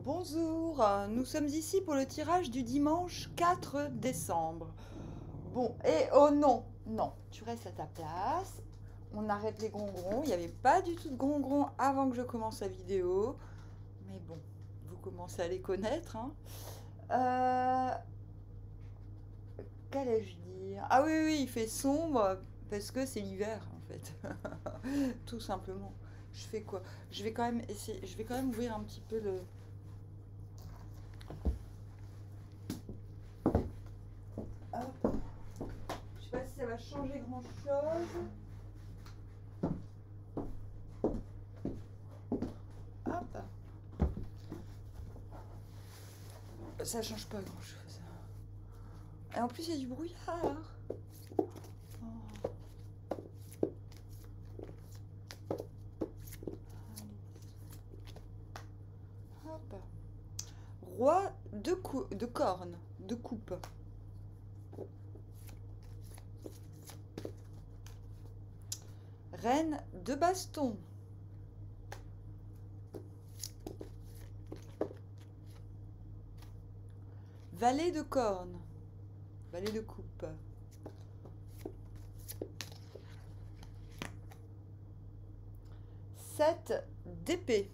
Bonjour, nous sommes ici pour le tirage du dimanche 4 décembre. Bon, et oh non, non, tu restes à ta place. On arrête les grongrons. Il n'y avait pas du tout de grongrons avant que je commence la vidéo. Mais bon, vous commencez à les connaître, hein. Euh, Qu'allais-je dire? Ah oui, oui, il fait sombre parce que c'est l'hiver en fait. Tout simplement. Je fais quoi? Je vais quand même essayer, je vais quand même ouvrir un petit peu le. Hop. Je sais pas si ça va changer grand chose. Hop. Ça change pas grand chose. Et en plus, il y a du brouillard. Oh. Hop. Roi de cornes, de coupe. Reine de baston. Valet de cornes. Valet de coupe. Sept d'épée.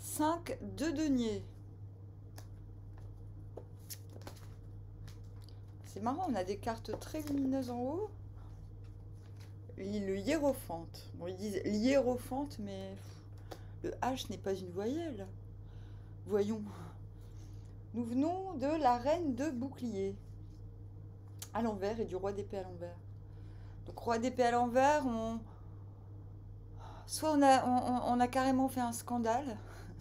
Cinq de denier. C'est marrant, on a des cartes très lumineuses en haut. Le hiérophante. Bon, ils disent hiérophante, mais le H n'est pas une voyelle. Voyons. Nous venons de la reine de bouclier. À l'envers et du roi d'épée à l'envers. Donc roi d'épée à l'envers, soit on a carrément fait un scandale.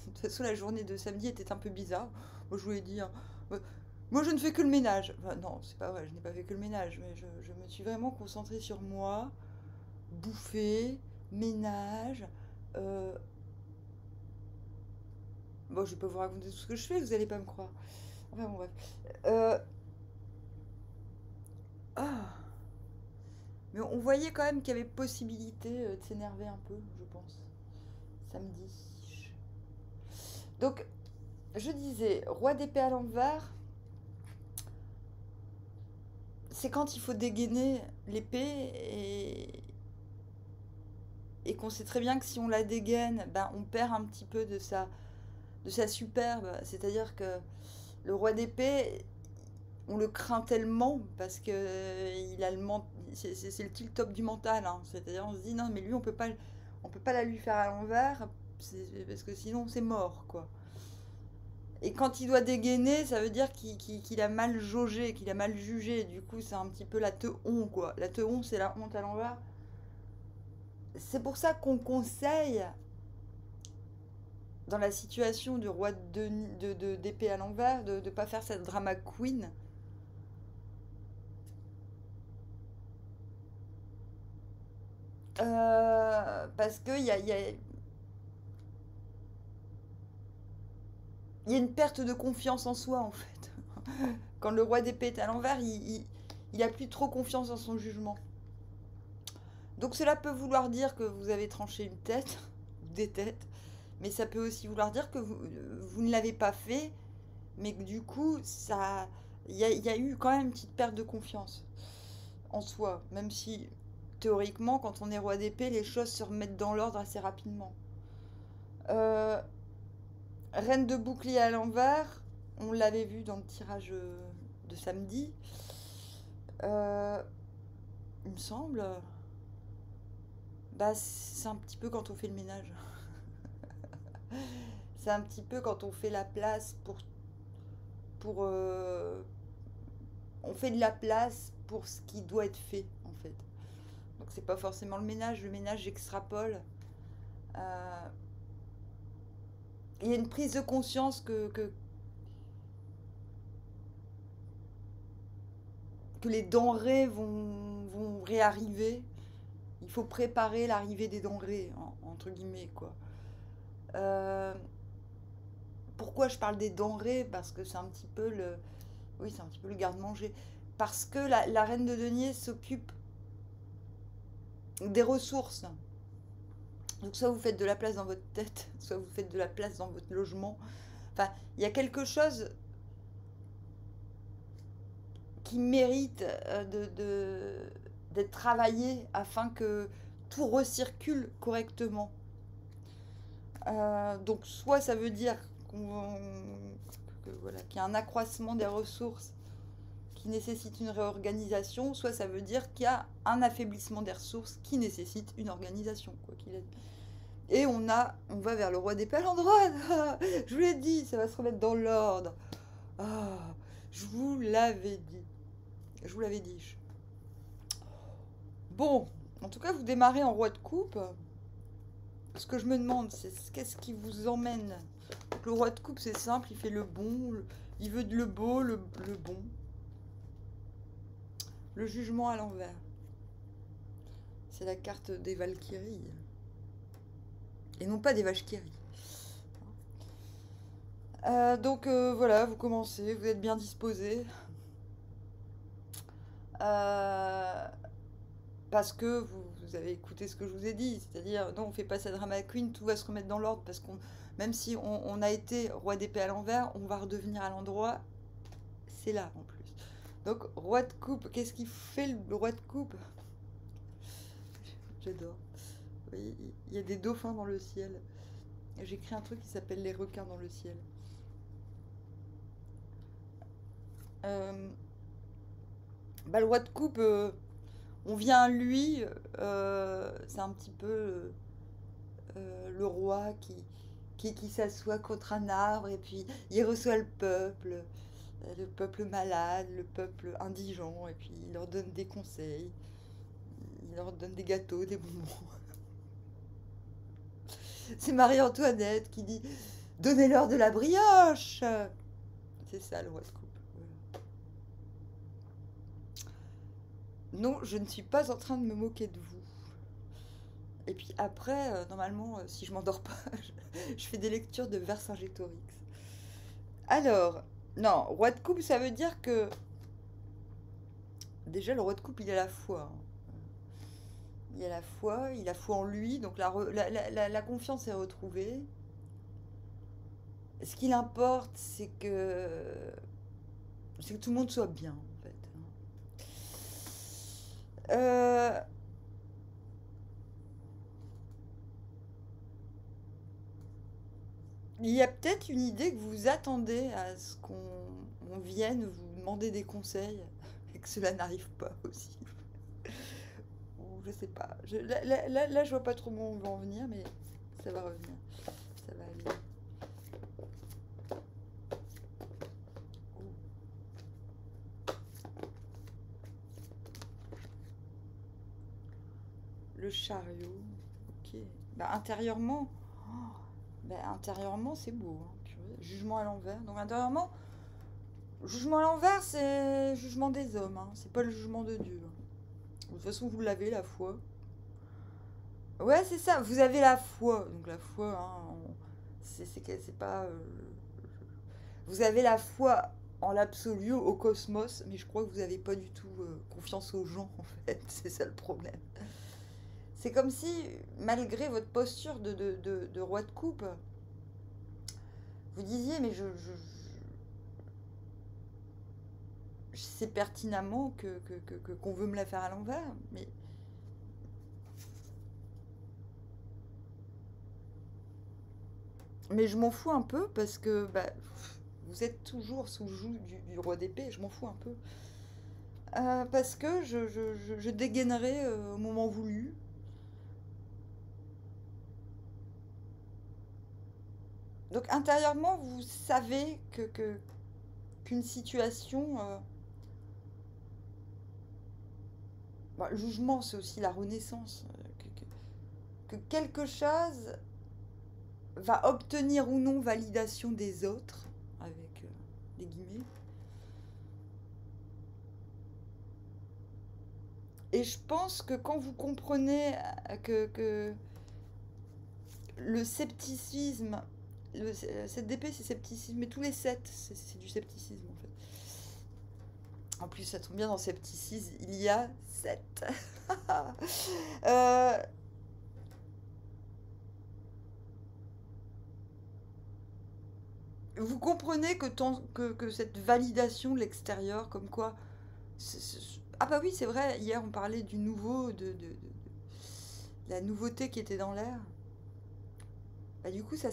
De toute façon, la journée de samedi était un peu bizarre. Moi, je voulais dire, moi, je ne fais que le ménage. Enfin, non, c'est pas vrai, je n'ai pas fait que le ménage, mais je me suis vraiment concentrée sur moi, bouffer, ménage. Euh... Bon, je vais pas vous raconter tout ce que je fais, vous allez pas me croire. Enfin, bon, bref. Euh... Ah. Mais on voyait quand même qu'il y avait possibilité de s'énerver un peu, je pense. Samedi. Donc, je disais, roi d'épée à l'envers, c'est quand il faut dégainer l'épée et qu'on sait très bien que si on la dégaine, ben, on perd un petit peu de sa superbe. C'est-à-dire que le roi d'épée, on le craint tellement parce que il a c'est le tilt-top du mental, hein. C'est-à-dire on se dit non mais lui on peut pas la lui faire à l'envers parce que sinon c'est mort quoi. Et quand il doit dégainer, ça veut dire qu'il a mal jaugé, qu'il a mal jugé. Du coup, c'est un petit peu la teon, quoi. La teon, c'est la honte à l'envers. C'est pour ça qu'on conseille, dans la situation du roi d'épée à l'envers, de ne pas faire cette drama queen. Parce qu'il y a une perte de confiance en soi, en fait. Quand le roi d'épée est à l'envers, il a plus trop confiance en son jugement. Donc cela peut vouloir dire que vous avez tranché une tête, des têtes, mais ça peut aussi vouloir dire que vous ne l'avez pas fait, mais que du coup, il y a eu quand même une petite perte de confiance en soi, même si théoriquement, quand on est roi d'épée, les choses se remettent dans l'ordre assez rapidement. Euh, Reine de bouclier à l'envers, on l'avait vu dans le tirage de samedi. Euh, il me semble. Bah, c'est un petit peu quand on fait le ménage. C'est un petit peu quand on fait la place pour on fait de la place pour ce qui doit être fait en fait. Donc c'est pas forcément le ménage j'extrapole. Euh, Il y a une prise de conscience que les denrées vont réarriver. Il faut préparer l'arrivée des denrées, entre guillemets, quoi. Euh, pourquoi je parle des denrées? Parce que c'est un petit peu le... Oui, c'est un petit peu le garde-manger. Parce que la reine de denier s'occupe des ressources. Donc soit vous faites de la place dans votre tête, soit vous faites de la place dans votre logement. Enfin, il y a quelque chose qui mérite d'être travaillé afin que tout recircule correctement. Donc soit ça veut dire voilà, qu'il y a un accroissement des ressources qui nécessite une réorganisation, soit ça veut dire qu'il y a un affaiblissement des ressources qui nécessite une organisation, quoi qu'il ait. Et on va vers le roi d'épée à l'endroit. Je vous l'ai dit, ça va se remettre dans l'ordre. Ah, je vous l'avais dit. Je vous l'avais dit. Bon, en tout cas, vous démarrez en roi de coupe. Ce que je me demande, c'est qu'est-ce qui vous emmène. Donc, le roi de coupe, c'est simple, il fait le bon, il veut le beau, le bon. Le jugement à l'envers. C'est la carte des Valkyries. Et non pas des vaches qui rient. Donc voilà, vous commencez, vous êtes bien disposé. Parce que vous avez écouté ce que je vous ai dit. C'est-à-dire, non, on fait pas ça drama queen, tout va se remettre dans l'ordre. Parce qu'on, même si on a été roi d'épée à l'envers, on va redevenir à l'endroit. C'est là en plus. Donc, roi de coupe, qu'est-ce qu'il fait le roi de coupe? J'adore. Oui, il y a des dauphins dans le ciel. J'écris un truc qui s'appelle les requins dans le ciel. Le roi de coupe, on vient à lui, c'est un petit peu le roi qui s'assoit contre un arbre et puis il reçoit le peuple malade, le peuple indigent, et puis il leur donne des conseils, il leur donne des gâteaux, des bonbons. C'est Marie-Antoinette qui dit « Donnez-leur de la brioche !» C'est ça le roi de coupe. Non, je ne suis pas en train de me moquer de vous. Et puis après, normalement, si je m'endors pas, je fais des lectures de Vercingétorix. Alors, non, roi de coupe, ça veut dire que... Déjà, le roi de coupe, il a la foi. Il a la foi en lui, donc la confiance est retrouvée. Ce qu'il importe, c'est que tout le monde soit bien, en fait. Il y a peut-être une idée que vous attendez à ce qu'on vienne vous demander des conseils et que cela n'arrive pas aussi. Ou je sais pas. Là, je vois pas trop où on va en venir, mais ça va revenir. Ça va aller. Le chariot. Ok. Bah, intérieurement. Intérieurement, c'est beau. Hein, jugement à l'envers. Donc, intérieurement, jugement à l'envers, c'est jugement des hommes. Hein, c'est pas le jugement de Dieu. De toute façon, vous l'avez, la foi. Ouais, c'est ça. Vous avez la foi. Donc, la foi, hein, c'est pas. Vous avez la foi en l'absolu, au cosmos, mais je crois que vous n'avez pas du tout confiance aux gens, en fait. C'est ça le problème. C'est comme si, malgré votre posture de roi de coupe, vous disiez, mais je sais pertinemment qu'on veut me la faire à l'envers, mais je m'en fous un peu parce que vous êtes toujours sous le joug du roi d'épée, je m'en fous un peu. Parce que je dégainerai au moment voulu. Donc intérieurement, vous savez qu'une situation... le jugement, c'est aussi la renaissance. Que quelque chose va obtenir ou non validation des autres, avec des guillemets. Et je pense que quand vous comprenez que le scepticisme 7 d'épée, c'est scepticisme. Mais tous les 7, c'est du scepticisme, en fait. En plus, ça tombe bien, dans scepticisme, il y a 7. Euh, vous comprenez que cette validation de l'extérieur, comme quoi... Ah bah oui, c'est vrai, hier on parlait du nouveau, de la nouveauté qui était dans l'air. Bah du coup, c'est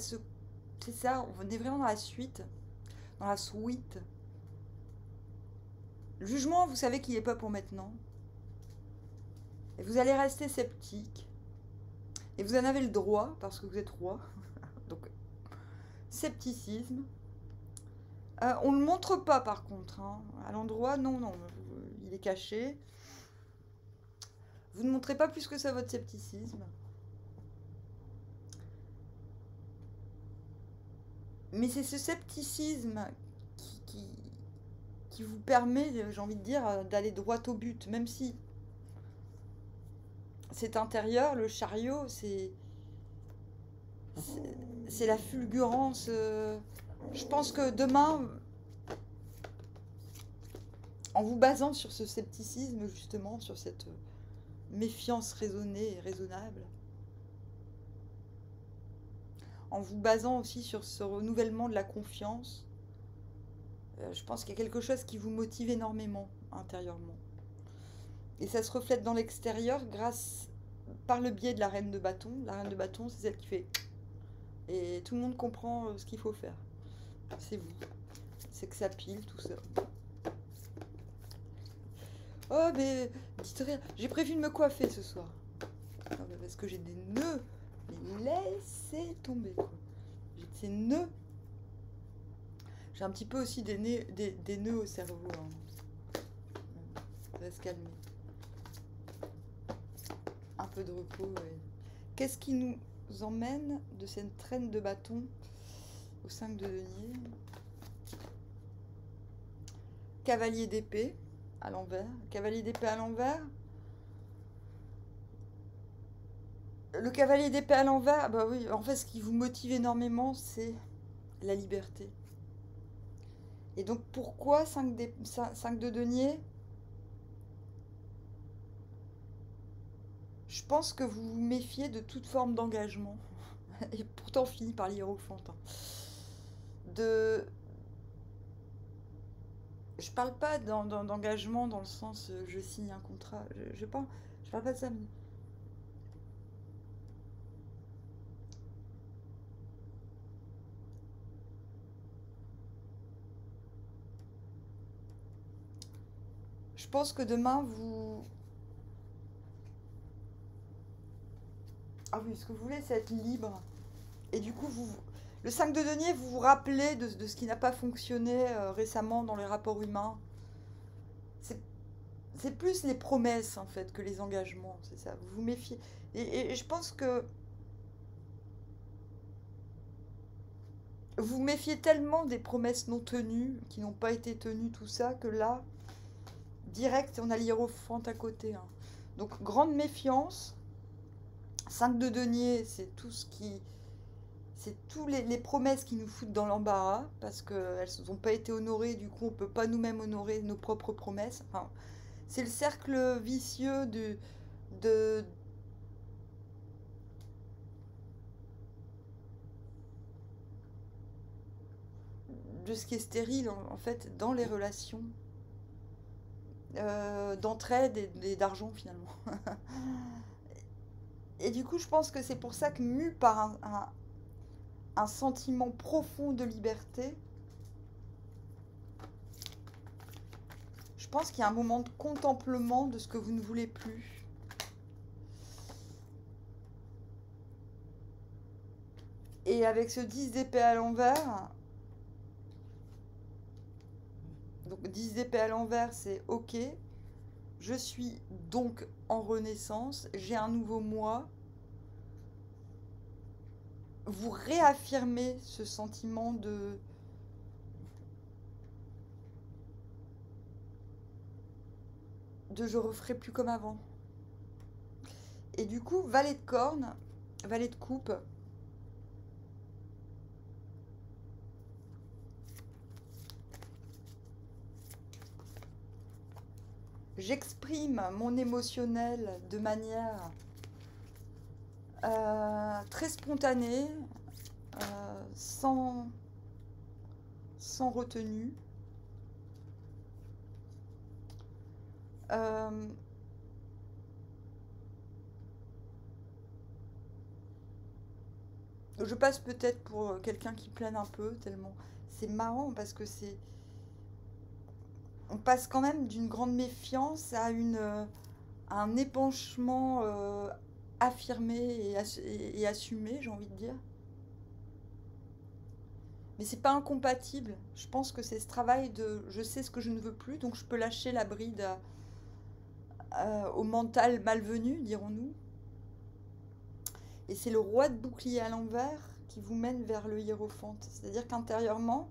ça, on est vraiment dans la suite, dans la suite. Le jugement, vous savez qu'il n'est pas pour maintenant. Et vous allez rester sceptique. Et vous en avez le droit, parce que vous êtes roi. Donc, scepticisme. On ne le montre pas, par contre. Hein. À l'endroit, non, non. Il est caché. Vous ne montrez pas plus que ça votre scepticisme. Mais c'est ce scepticisme qui vous permet, j'ai envie de dire, d'aller droit au but. Même si cet intérieur, le chariot, c'est la fulgurance. Je pense que demain, en vous basant sur ce scepticisme, justement, sur cette méfiance raisonnée et raisonnable, en vous basant aussi sur ce renouvellement de la confiance, je pense qu'il y a quelque chose qui vous motive énormément intérieurement. Et ça se reflète dans l'extérieur par le biais de la reine de bâton. La reine de bâton, c'est celle qui fait... Et tout le monde comprend ce qu'il faut faire. C'est vous. C'est que ça pile, tout ça. Oh, mais dites rien. J'ai prévu de me coiffer ce soir. Non, mais parce que j'ai des nœuds. Mais laissez tomber, quoi. J'ai ces nœuds. J'ai un petit peu aussi des nœuds au cerveau. Hein. Ça va se calmer. Un peu de repos, ouais. Qu'est-ce qui nous emmène de cette traîne de bâton au 5 de denier? Cavalier d'épée à l'envers. Cavalier d'épée à l'envers. Le cavalier d'épée à l'envers, bah oui, en fait, ce qui vous motive énormément, c'est la liberté. Et donc, pourquoi 5 de denier? Je pense que vous vous méfiez de toute forme d'engagement. Et pourtant, fini par l'hiérophante. Je parle pas d'engagement dans le sens je signe un contrat. Je parle pas de ça. Je pense que demain, vous... Ah oui, ce que vous voulez, c'est être libre. Et du coup, le 5 de denier, vous vous rappelez de ce qui n'a pas fonctionné récemment dans les rapports humains. C'est plus les promesses, en fait, que les engagements. C'est ça, vous vous méfiez. Et je pense que vous méfiez tellement des promesses non tenues, qui n'ont pas été tenues, tout ça, que là, direct, on a l'hiérophante à côté. Hein. Donc, grande méfiance. 5 de denier, c'est tout ce qui... C'est tous les promesses qui nous foutent dans l'embarras, parce qu'elles n'ont pas été honorées, du coup, on ne peut pas nous-mêmes honorer nos propres promesses. Enfin, c'est le cercle vicieux de ce qui est stérile, en fait, dans les relations d'entraide et d'argent, finalement. Et du coup, je pense que c'est pour ça que, mu par un sentiment profond de liberté, je pense qu'il y a un moment de contemplement de ce que vous ne voulez plus. Et avec ce 10 d'épée à l'envers, donc 10 d'épée à l'envers, c'est ok, je suis donc en renaissance, j'ai un nouveau moi. Vous réaffirmez ce sentiment de je referai plus comme avant. Et du coup, valet de corne, valet de coupe, j'exprime mon émotionnel de manière très spontanée, sans retenue. Je passe peut-être pour quelqu'un qui plane un peu, tellement c'est marrant parce que c'est... On passe quand même d'une grande méfiance à un épanchement affirmé et assumé, j'ai envie de dire. Mais c'est pas incompatible. Je pense que c'est ce travail de je sais ce que je ne veux plus, donc je peux lâcher la bride au mental malvenu, dirons-nous. Et c'est le roi de bouclier à l'envers qui vous mène vers le hiérophante. C'est-à-dire qu'intérieurement,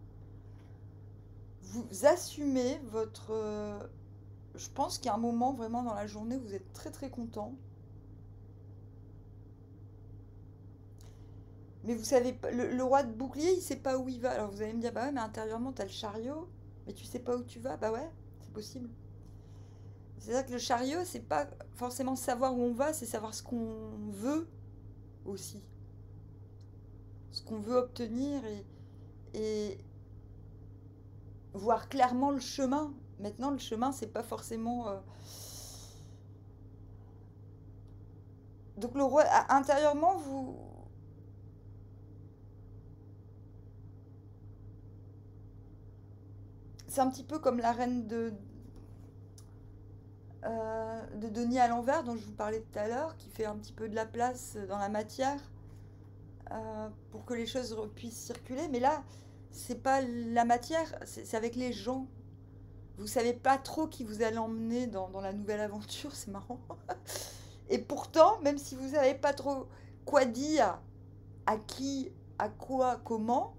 vous assumez votre... je pense qu'il y a un moment vraiment dans la journée où vous êtes très très content. Mais vous savez, le roi de bouclier, il sait pas où il va. Alors vous allez me dire, bah ouais, mais intérieurement, t'as le chariot, mais tu sais pas où tu vas. Bah ouais, c'est possible. C'est-à-dire que le chariot, c'est pas forcément savoir où on va, c'est savoir ce qu'on veut aussi. Ce qu'on veut obtenir et voir clairement le chemin. Maintenant, le chemin, c'est pas forcément... Donc le roi, intérieurement, vous... C'est un petit peu comme la reine de Denis à l'envers dont je vous parlais tout à l'heure, qui fait un petit peu de la place dans la matière pour que les choses puissent circuler. Mais là, c'est pas la matière, c'est avec les gens. Vous savez pas trop qui vous allez emmener dans la nouvelle aventure, c'est marrant. Et pourtant, même si vous savez pas trop quoi dire, à qui, à quoi, comment,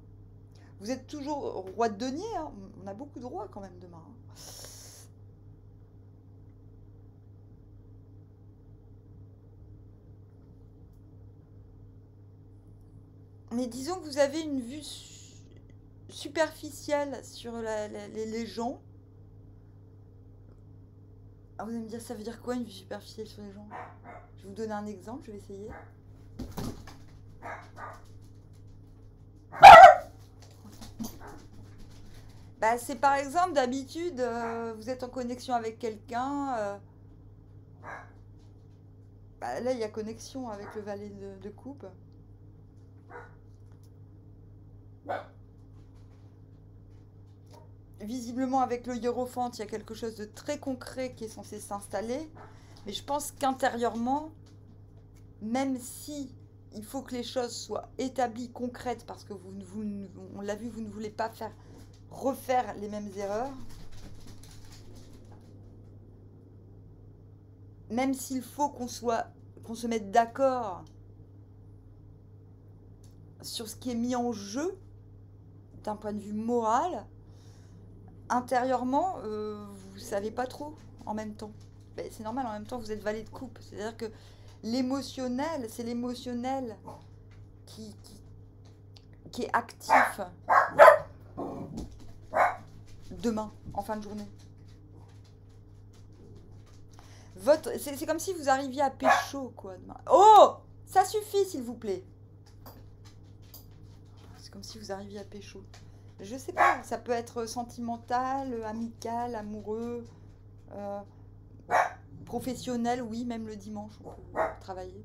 vous êtes toujours roi de denier. Hein. On a beaucoup de rois quand même demain. Hein. Mais disons que vous avez une vue superficielle sur les gens. Ah, vous allez me dire, ça veut dire quoi une vue superficielle sur les gens? Je vais vous donner un exemple, je vais essayer. Bah, c'est par exemple, d'habitude, vous êtes en connexion avec quelqu'un. Bah, là, il y a connexion avec le valet de coupe. Visiblement, avec le hiérophante, il y a quelque chose de très concret qui est censé s'installer. Mais je pense qu'intérieurement, même si il faut que les choses soient établies, concrètes, parce que on l'a vu, vous ne voulez pas refaire les mêmes erreurs, même s'il faut qu'on se mette d'accord sur ce qui est mis en jeu d'un point de vue moral, intérieurement, vous savez pas trop en même temps. Ben, c'est normal, en même temps, vous êtes valet de coupe. C'est-à-dire que l'émotionnel, c'est l'émotionnel qui, qui est actif demain, en fin de journée. C'est comme si vous arriviez à pécho, quoi, demain. Oh! Ça suffit, s'il vous plaît. C'est comme si vous arriviez à pécho. Je sais pas, ça peut être sentimental, amical, amoureux, professionnel, oui, même le dimanche, on peut travailler.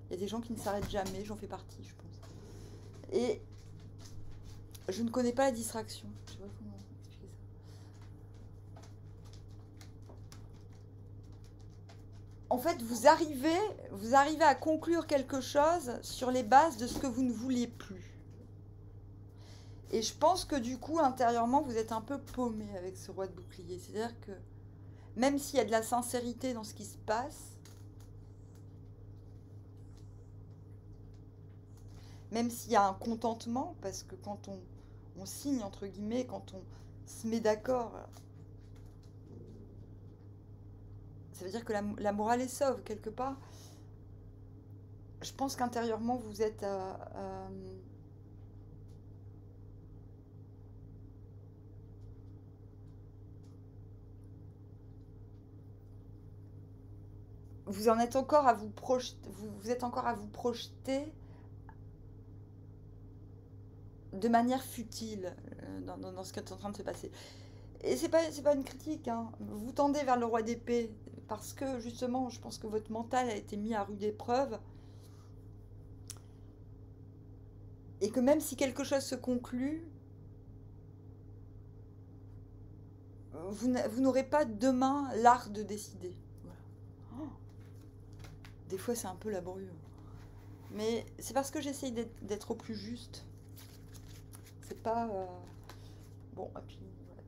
Il y a des gens qui ne s'arrêtent jamais, j'en fais partie, je pense. Et je ne connais pas la distraction. Je sais pas comment expliquer ça. En fait, vous arrivez à conclure quelque chose sur les bases de ce que vous ne vouliez plus. Et je pense que du coup, intérieurement, vous êtes un peu paumé avec ce roi de bouclier. C'est-à-dire que même s'il y a de la sincérité dans ce qui se passe, même s'il y a un contentement, parce que quand on signe, entre guillemets, quand on se met d'accord, ça veut dire que la morale est sauve, quelque part. Je pense qu'intérieurement, vous êtes vous en êtes encore à vous projeter, vous êtes encore à vous projeter de manière futile dans ce qui est en train de se passer. Et c'est pas une critique, hein. Vous tendez vers le roi d'épée parce que justement, je pense que votre mental a été mis à rude épreuve et que même si quelque chose se conclut, vous n'aurez pas demain l'art de décider. Voilà. Oh. Des fois, c'est un peu laborieux. Mais c'est parce que j'essaye d'être au plus juste. C'est pas... Bon, et puis... Ouais,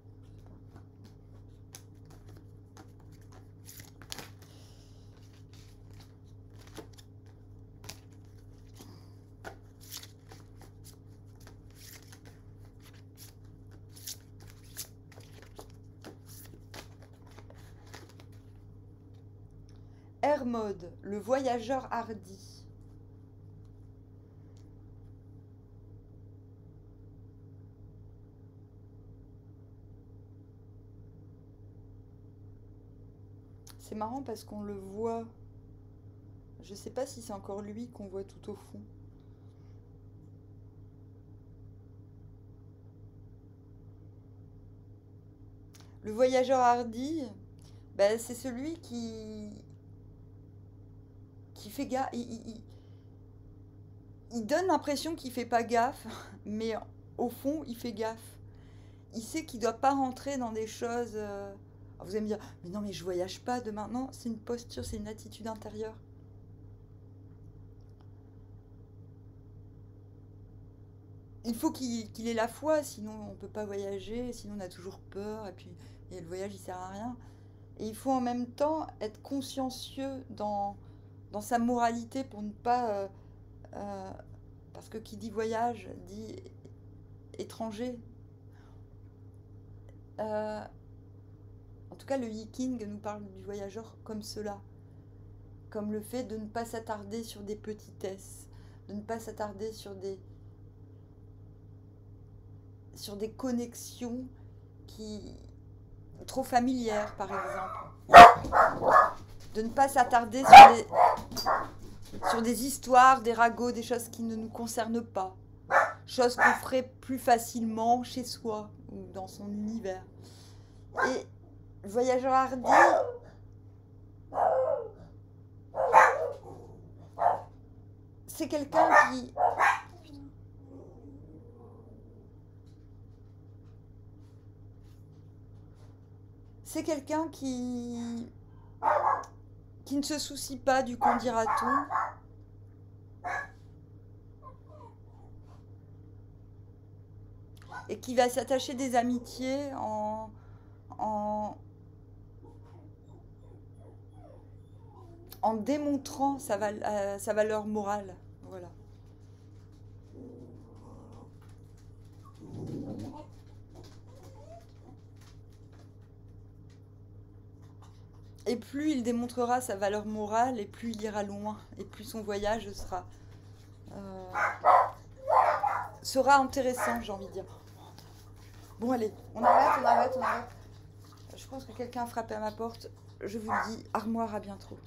Hermode, le voyageur hardi. C'est marrant parce qu'on le voit. Je sais pas si c'est encore lui qu'on voit tout au fond. Le voyageur hardi, ben, c'est celui qui fait gaffe. Il donne l'impression qu'il fait pas gaffe, mais au fond, il fait gaffe. Il sait qu'il doit pas rentrer dans des choses... vous allez me dire, mais non, mais je voyage pas demain. Non, c'est une posture, c'est une attitude intérieure. Il faut qu'il ait la foi, sinon on peut pas voyager, sinon on a toujours peur, et le voyage il sert à rien. Et il faut en même temps être consciencieux dans sa moralité pour ne pas... parce que qui dit voyage dit étranger. En tout cas, le Yi King nous parle du voyageur comme cela. Comme le fait de ne pas s'attarder sur des petitesses, de ne pas s'attarder sur des connexions trop familières, par exemple. De ne pas s'attarder sur des histoires, des ragots, des choses qui ne nous concernent pas. Choses qu'on ferait plus facilement chez soi ou dans son univers. Et le voyageur hardi, c'est quelqu'un qui... C'est quelqu'un qui ne se soucie pas du qu'en dira-t-on. Et qui va s'attacher des amitiés en démontrant sa valeur morale. Voilà. Et plus il démontrera sa valeur morale, et plus il ira loin, et plus son voyage sera intéressant, j'ai envie de dire. Bon, allez, on arrête. Je pense que quelqu'un a frappé à ma porte. Je vous dis, armoire, à bientôt.